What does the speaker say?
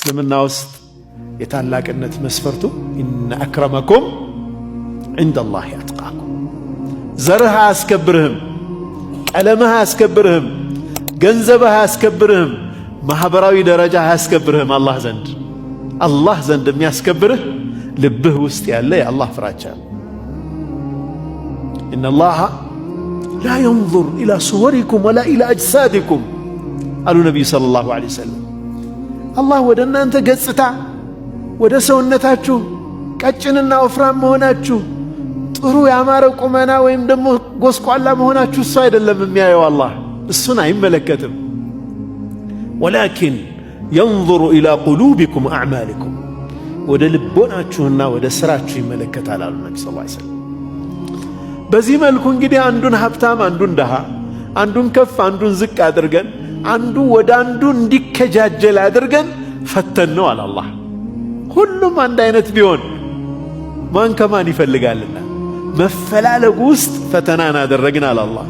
እስልምና ውስጥ የታላቅነት መስፈርቱ ኢነ አክረመኩም ዒንደላሂ አትቃኩም። ዘርህ አያስከብርህም፣ ቀለምህ አያስከብርህም፣ ገንዘብህ አያስከብርህም፣ ማህበራዊ ደረጃ አያስከብርህም። አላህ ዘንድ የሚያስከብርህ ልብህ ውስጥ ያለ የአላህ ፍራቻ ነው። ኢነላሃ ላ የንዙር ኢላ ሱወሪኩም ወላ ኢላ አጅሳዲኩም አሉ ነቢዩ ሰለላሁ ዐለይሂ ወሰለም። አላህ ወደ እናንተ ገጽታ፣ ወደ ሰውነታችሁ ቀጭንና ወፍራም መሆናችሁ፣ ጥሩ ያማረ ቁመና ወይም ደግሞ ጎስቋላ መሆናችሁ እሱ አይደለም የሚያየው። አላህ እሱን አይመለከትም። ወላኪን የንዙሩ ኢላ ቁሉቢኩም አዕማሊኩም፣ ወደ ልቦናችሁና ወደ ስራችሁ ይመለከታል አሉ ነቢ ሰለላሁ ዐለይሂ ወሰለም። በዚህ መልኩ እንግዲህ አንዱን ሀብታም አንዱን ደሃ፣ አንዱን ከፍ አንዱን ዝቅ አድርገን አንዱ ወደ አንዱ እንዲከጃጀል አድርገን ፈተን ነው አለ አላህ። ሁሉም አንድ አይነት ቢሆን ማን ከማን ይፈልጋልና መፈላለጉ ውስጥ ፈተናን አደረግን አለ አላህ።